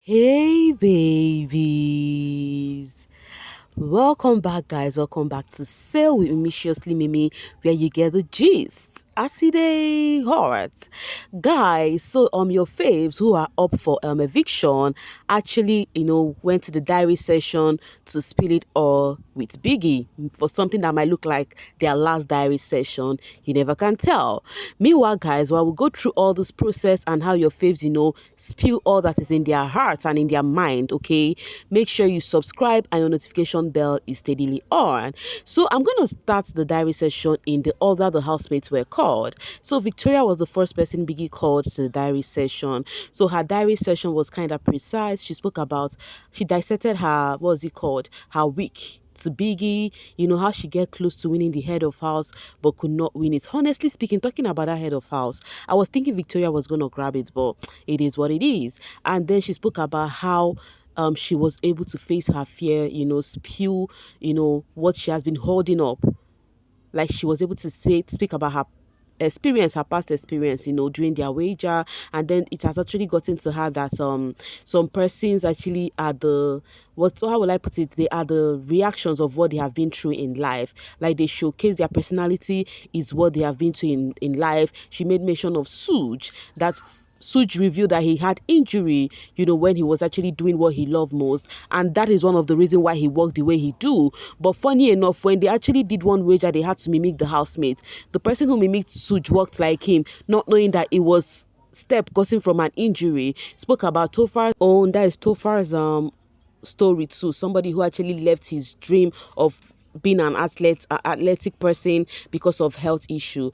Hey babies, welcome back guys, welcome back to Sail with Mimiciously Mimi, where you get the gist. Acide heart. Guys, so your faves who are up for eviction actually, went to the diary session to spill it all with Biggie for something that might look like their last diary session. You never can tell. Meanwhile, guys, while we go through all this process and how your faves, spill all that is in their hearts and in their mind, okay? Make sure you subscribe and your notification bell is steadily on. So I'm going to start the diary session in the order the housemates were called. So Victoria was the first person Biggie called to the diary session. So her diary session was kind of precise. She dissected her, what was it called? Her week to Biggie, how she get close to winning the head of house but could not win it. Honestly speaking, talking about that head of house, I was thinking Victoria was going to grab it, but it is what it is. And then she spoke about how she was able to face her fear, spew, what she has been holding up. Like she was able to speak about her past experience, during their wager. And then it has actually gotten to her that some persons actually are how will I put it, they are the reactions of what they have been through in life. Like they showcase their personality is what they have been through in life. She made mention of Suge, that Suge revealed that he had injury, when he was actually doing what he loved most. And that is one of the reasons why he walked the way he do. But funny enough, when they actually did one wager, they had to mimic the housemate. The person who mimicked Suge walked like him, not knowing that it was step causing from an injury. Spoke about Tofar's own, that is Tofar's story too. Somebody who actually left his dream of being an athletic person because of health issue,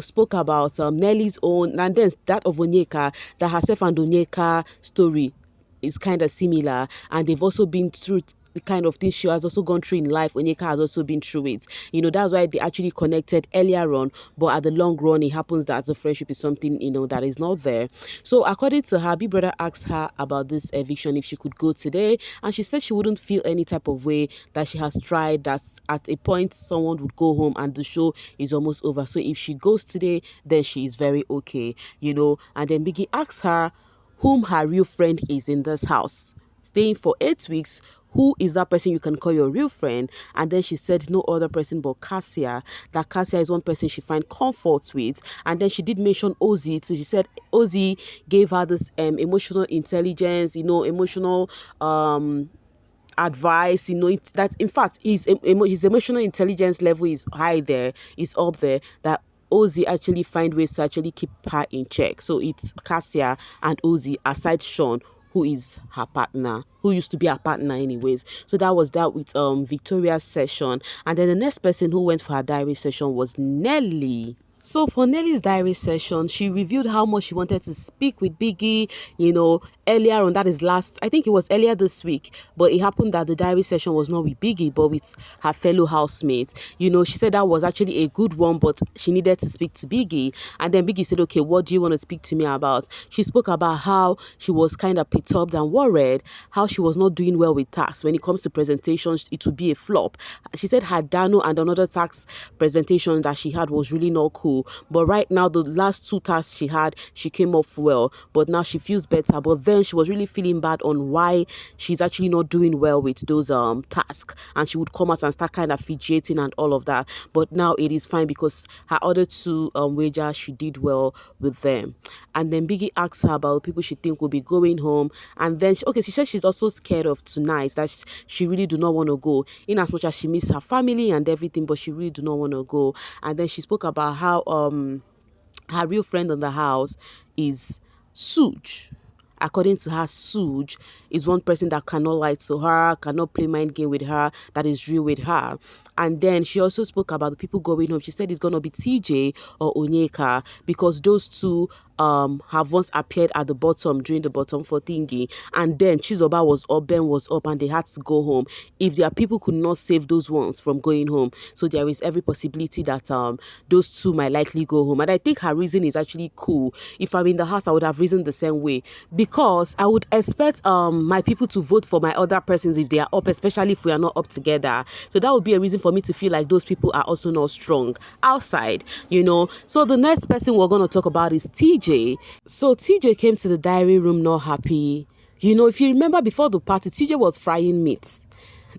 spoke about Nelly's own, and then that of Onyeka, that herself and Onyeka story is kind of similar, and they've also been through the kind of things she has also gone through in life. Onyeka has also been through it. That's why they actually connected earlier on, but at the long run, it happens that the friendship is something, that is not there. So according to her, Big Brother asked her about this eviction, if she could go today, and she said she wouldn't feel any type of way, that she has tried, that at a point someone would go home and the show is almost over. So if she goes today, then she is very okay, and then Biggie asks her whom her real friend is in this house. Staying for 8 weeks, who is that person you can call your real friend? And then she said no other person but Kassia, that Kassia is one person she find comfort with. And then she did mention Ozzy, so she said Ozzy gave her this emotional intelligence, emotional advice, that in fact his emotional intelligence level is high there, is up there, that Ozzy actually find ways to actually keep her in check. So it's Kassia and Ozzy, aside Sean, who is her partner, who used to be her partner anyways. So that was that with Victoria's session. And then the next person who went for her diary session was Nelly. So for Nelly's diary session, she revealed how much she wanted to speak with Biggie, earlier on. That is I think it was earlier this week, but it happened that the diary session was not with Biggie, but with her fellow housemates. She said that was actually a good one, but she needed to speak to Biggie. And then Biggie said, okay, what do you want to speak to me about? She spoke about how she was kind of perturbed and worried, how she was not doing well with tasks. When it comes to presentations, it would be a flop. She said her Dano and another tax presentation that she had was really not cool. But right now, the last 2 tasks she had, she came off well. But now she feels better. But then she was really feeling bad on why she's actually not doing well with those tasks. And she would come out and start kind of fidgeting and all of that. But now it is fine because her other 2 wagers, she did well with them. And then Biggie asked her about people she think will be going home. And then, she said she's also scared of tonight, that she really do not want to go, in as much as she miss her family and everything, but she really do not want to go. And then she spoke about how her real friend in the house is Suge. According to her, Suge is one person that cannot lie to her, cannot play mind game with her, that is real with her. And then she also spoke about the people going home. She said it's going to be Tjay or Onyeka, because those two have once appeared at the bottom during the bottom 4 thingy. And then Chizoba was up, Ben was up, and they had to go home. If their people could not save those ones from going home, so there is every possibility that those 2 might likely go home. And I think her reason is actually cool. If I'm in the house, I would have reasoned the same way, because I would expect my people to vote for my other persons if they are up, especially if we are not up together. So that would be a reason for me to feel like those people are also not strong outside, So the next person we're going to talk about is Tjay. So Tjay came to the diary room not happy, You know, if you remember before the party, Tjay was frying meat.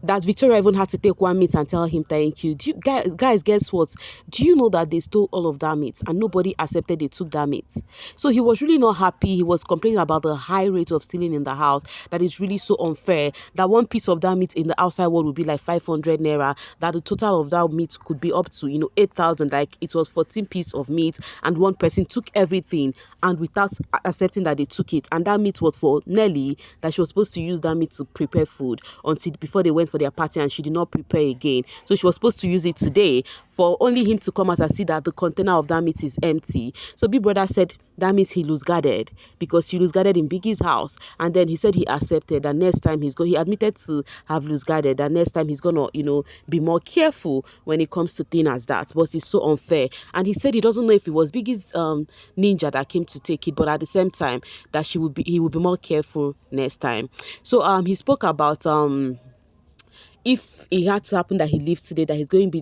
That Victoria even had to take one meat and tell him thank you. Guys, guess what? Do you know that they stole all of that meat and nobody accepted they took that meat? So he was really not happy. He was complaining about the high rate of stealing in the house. That is really so unfair. That one piece of that meat in the outside world would be like 500 naira. That the total of that meat could be up to 8,000. Like it was 14 pieces of meat and one person took everything and without accepting that they took it. And that meat was for Nelly. That she was supposed to use that meat to prepare food until before they went for their party, and she did not prepare again. So she was supposed to use it today for only him to come out and see that the container of that meat is empty. So Big Brother said that means he lose guarded because he lose guarded in Biggie's house. And then he said he accepted that next time he admitted to have lose guarded, that next time he's gonna, be more careful when it comes to things as that. But it's so unfair. And he said he doesn't know if it was Biggie's ninja that came to take it, but at the same time that he would be more careful next time. So he spoke about if it had to happen that he leaves today, that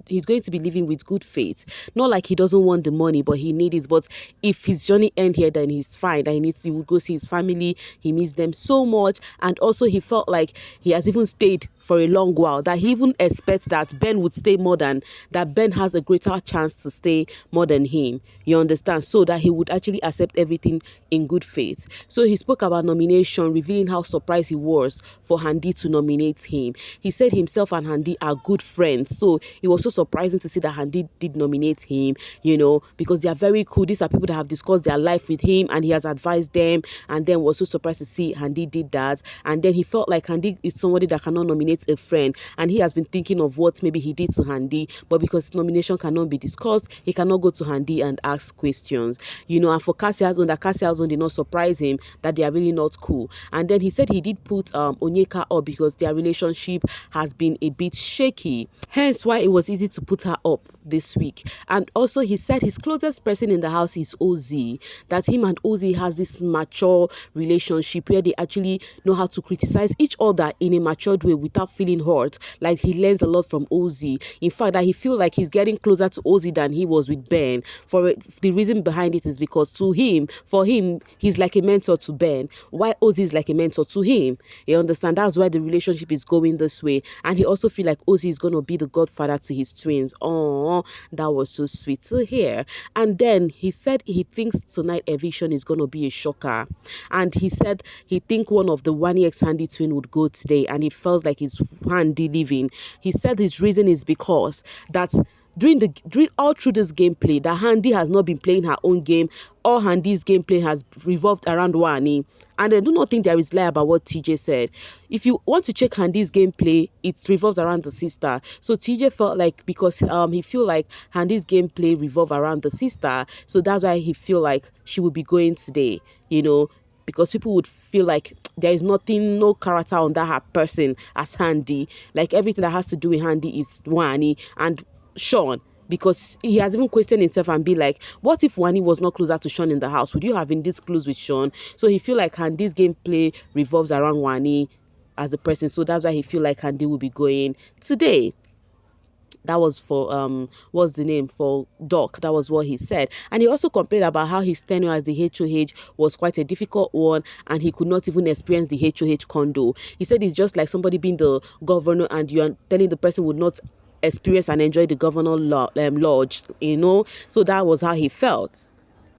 he's going to be living with good faith. Not like he doesn't want the money, but he needs it. But if his journey end here, then he's fine. That he would go see his family. He misses them so much. And also he felt like he has even stayed for a long while. That he even expects that Ben would stay that Ben has a greater chance to stay more than him. You understand? So that he would actually accept everything in good faith. So he spoke about nomination, revealing how surprised he was for Handi to nominate him. He said himself and Handi are good friends. So it was so surprising to see that Handi did nominate him, because they are very cool. These are people that have discussed their life with him and he has advised them. And then was so surprised to see Handi did that. And then he felt like Handi is somebody that cannot nominate a friend. And he has been thinking of what maybe he did to Handi. But because nomination cannot be discussed, he cannot go to Handi and ask questions. And for Kassia's own did not surprise him that they are really not cool. And then he said he did put Onyeka up because their relationship has been a bit shaky. Hence why it was easy to put her up this week. And also he said his closest person in the house is Ozzy. That him and Ozzy has this mature relationship where they actually know how to criticize each other in a matured way without feeling hurt. Like he learns a lot from Ozzy. In fact, that he feels like he's getting closer to Ozzy than he was with Ben. The reason behind it is because for him, he's like a mentor to Ben. Why Ozzy is like a mentor to him. You understand? That's why the relationship is going this way. And he also feel like Ozzy is going to be the godfather to his twins. Oh, that was so sweet to hear. And then he said he thinks tonight eviction is going to be a shocker. And he said he think one of the Wani X Handi twin would go today, and he felt like it's Handi leaving. He said his reason is because that all through this gameplay, that Handi has not been playing her own game. All Handi's gameplay has revolved around Wani. And I do not think there is lie about what Tjay said. If you want to check Handi's gameplay, it revolves around the sister. So Tjay felt like because he feel like Handi's gameplay revolve around the sister, so that's why he feel like she would be going today. Because people would feel like there is no character on that person as Handi. Like everything that has to do with Handi is Wani and Sean. Because he has even questioned himself and be like, what if Wani was not closer to Sean in the house? Would you have been this close with Sean? So he feel like Handi's gameplay revolves around Wani as a person. So that's why he feel like Handi will be going today. That was for what's the name for Doc. That was what he said. And he also complained about how his tenure as the HOH was quite a difficult one, and he could not even experience the HOH condo. He said it's just like somebody being the governor and you are telling the person would not experience and enjoy the governor lodge, so that was how he felt.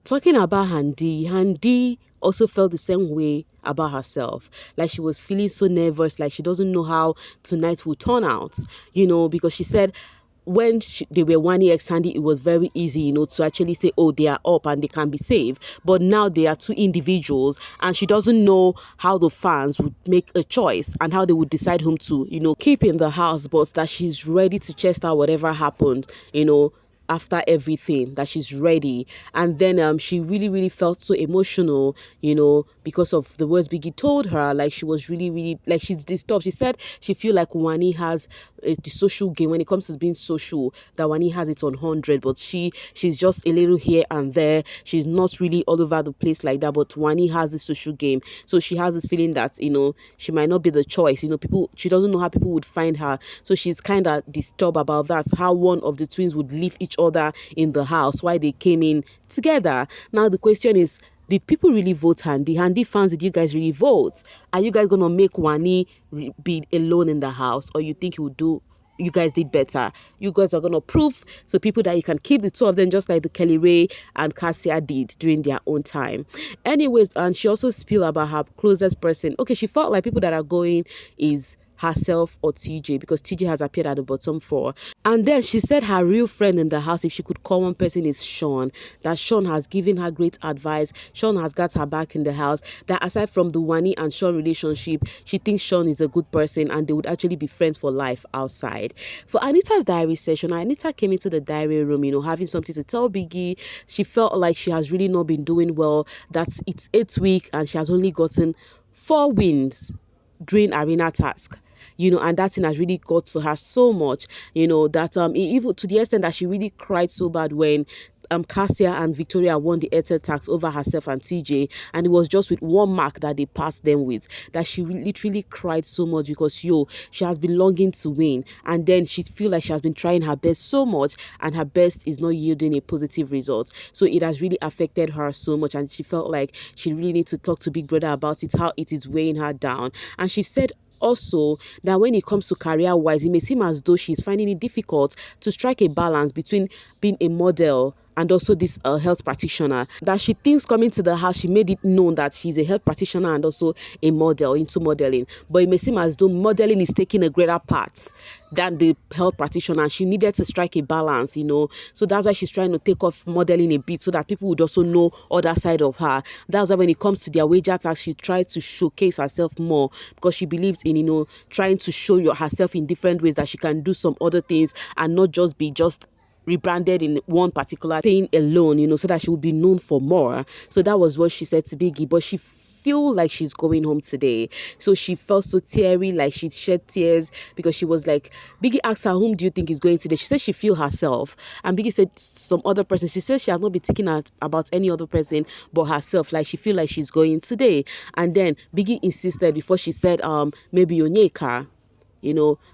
Talking about Handi also felt the same way about herself. Like she was feeling so nervous, like she doesn't know how tonight will turn out, because she said when they were Wani X Handi, it was very easy, to actually say, oh, they are up and they can be saved. But now they are two individuals, and she doesn't know how the fans would make a choice and how they would decide whom to, keep in the house, but that she's ready to chest out whatever happened, after everything, that she's ready. And then she really, really felt so emotional, because of the words Biggie told her. Like she was really, really, like she's disturbed. She said she feel like Wani has the social game when it comes to being social, that Wani has it on 100, but she's just a little here and there. She's not really all over the place like that, but Wani has the social game. So she has this feeling that, she might not be the choice. She doesn't know how people would find her. So she's kind of disturbed about that, how one of the twins would leave each other in the house, why they came in together. Now the question is, Did people really vote Handi? Handi fans, did you guys really vote? Are you guys gonna make Wani be alone in the house, or you think he would do? You guys did better. You guys are gonna prove to people that you can keep the two of them, just like the Kelly Ray and Kassia did during their own time. Anyways, and she also spilled about her closest person. Okay, she felt like people that are going is herself or Tjay, because Tjay has appeared at the bottom four. And then she said her real friend in the house, if she could call one person, is Sean. That Sean has given her great advice. Sean has got her back in the house. That aside from the Wani and Sean relationship, she thinks Sean is a good person and they would actually be friends for life outside. For Anita's diary session, Anita came into the diary room, having something to tell Biggie. She felt like she has really not been doing well, that it's 8 weeks and she has only gotten 4 wins during arena task. And that thing has really got to her so much, that even to the extent that she really cried so bad when Kassia and Victoria won the Airtel tax over herself and Tjay, and it was just with 1 mark that they passed them with, that she literally cried so much because she has been longing to win, and then she feel like she has been trying her best so much and her best is not yielding a positive result. So it has really affected her so much, and she felt like she really needs to talk to Big Brother about it, how it is weighing her down. And she said also that when it comes to career-wise, it may seem as though she's finding it difficult to strike a balance between being a model and also this health practitioner. That she thinks coming to the house, she made it known that she's a health practitioner and also a model, into modeling. But it may seem as though modeling is taking a greater part than the health practitioner. She needed to strike a balance, So that's why she's trying to take off modeling a bit so that people would also know other side of her. That's why when it comes to their wager tax, she tries to showcase herself more, because she believes in, trying to show herself in different ways, that she can do some other things and not just be rebranded in one particular thing alone, so that she would be known for more. So that was what she said to Biggie. But she feel like she's going home today, so she felt so teary, like she shed tears, because she was like, Biggie asked her, whom do you think is going today? She said she feel herself, and Biggie said some other person. She said she has not been thinking about any other person but herself, like she feel like she's going today. And then Biggie insisted before she said maybe Onyeka.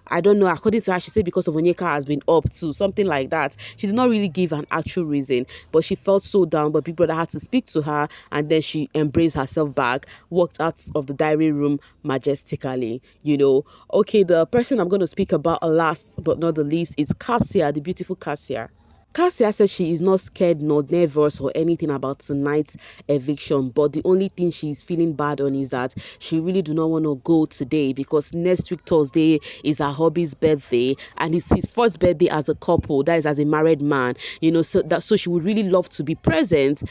I don't know. According to her, she said because of Onyeka has been up too, something like that. She did not really give an actual reason, but she felt so down. But Big Brother had to speak to her, and then she embraced herself back, walked out of the diary room majestically. Okay, the person I'm going to speak about last but not the least is Kassia, the beautiful Kassia. Kassia said she is not scared nor nervous or anything about tonight's eviction, but the only thing she's feeling bad on is that she really do not want to go today, because next week Thursday is her hubby's birthday, and it's his first birthday as a couple, that is as a married man, so she would really love to be present,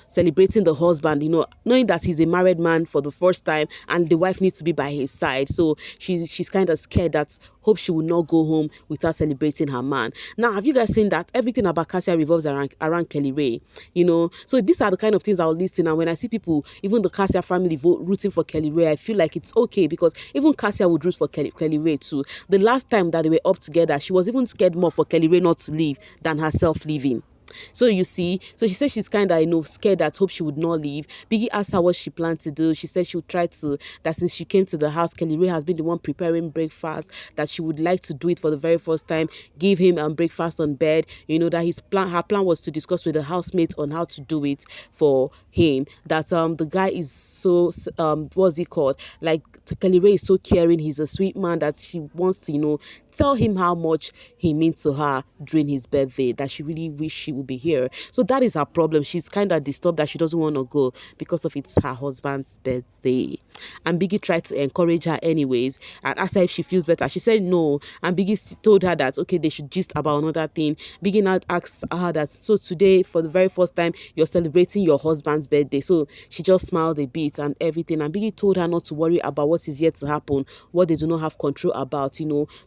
celebrating the husband, knowing that he's a married man for the first time and the wife needs to be by his side. So she's kind of scared that hope she will not go home without celebrating her man. Now, have you guys seen that everything about Kassia revolves around Kelly Ray? So these are the kind of things I'll listen. And when I see people, even the Kassia family rooting for Kelly Ray, I feel like it's okay, because even Kassia would root for Kelly Ray too. The last time that they were up together, she was even scared more for Kelly Ray not to leave than herself leaving. So you see, so she said she's kind of, scared, that hope she would not leave. Biggie asked her what she planned to do. She said she would try to, that since she came to the house, Kelly Ray has been the one preparing breakfast, that she would like to do it for the very first time, give him breakfast on bed, that her plan was to discuss with the housemates on how to do it for him, that the guy is so, what's he called, like Kelly Ray is so caring, he's a sweet man, that she wants to, tell him how much he means to her during his birthday, that she really wish she would be here. So that is her problem. She's kind of disturbed that she doesn't want to go because of it's her husband's birthday. And Biggie tried to encourage her anyways and asked her if she feels better. She said no. And Biggie told her that, okay, they should gist about another thing. Biggie now asked her that, so today, for the very first time, you're celebrating your husband's birthday. So she just smiled a bit and everything. And Biggie told her not to worry about what is yet to happen, what they do not have control about.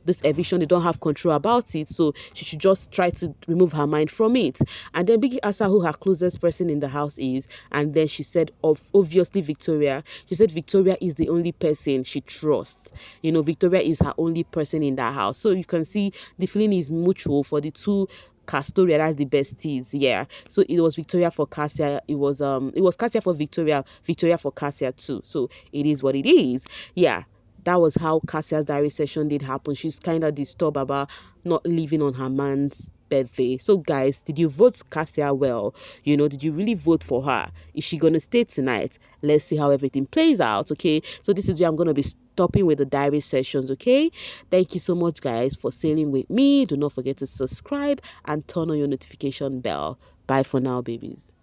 This eviction, they don't have control about it. So she should just try to remove her mind from it. And then Biggie asked her who her closest person in the house is. And then she said, obviously Victoria. She said Victoria is the only person she trusts. Victoria is her only person in that house. So you can see the feeling is mutual for the two Castoria, that's the besties. Yeah. So it was Victoria for Kassia. It was Kassia for Victoria for Kassia too. So it is what it is. Yeah. That was how Kassia's diary session did happen. She's kind of disturbed about not living on her man's birthday. So guys, did you vote Kassia well? Did you really vote for her? Is she gonna stay tonight? Let's see how everything plays out. Okay, so this is where I'm gonna be stopping with the diary sessions. Okay, thank you so much guys for sailing with me. Do not forget to subscribe and turn on your notification bell. Bye for now, babies.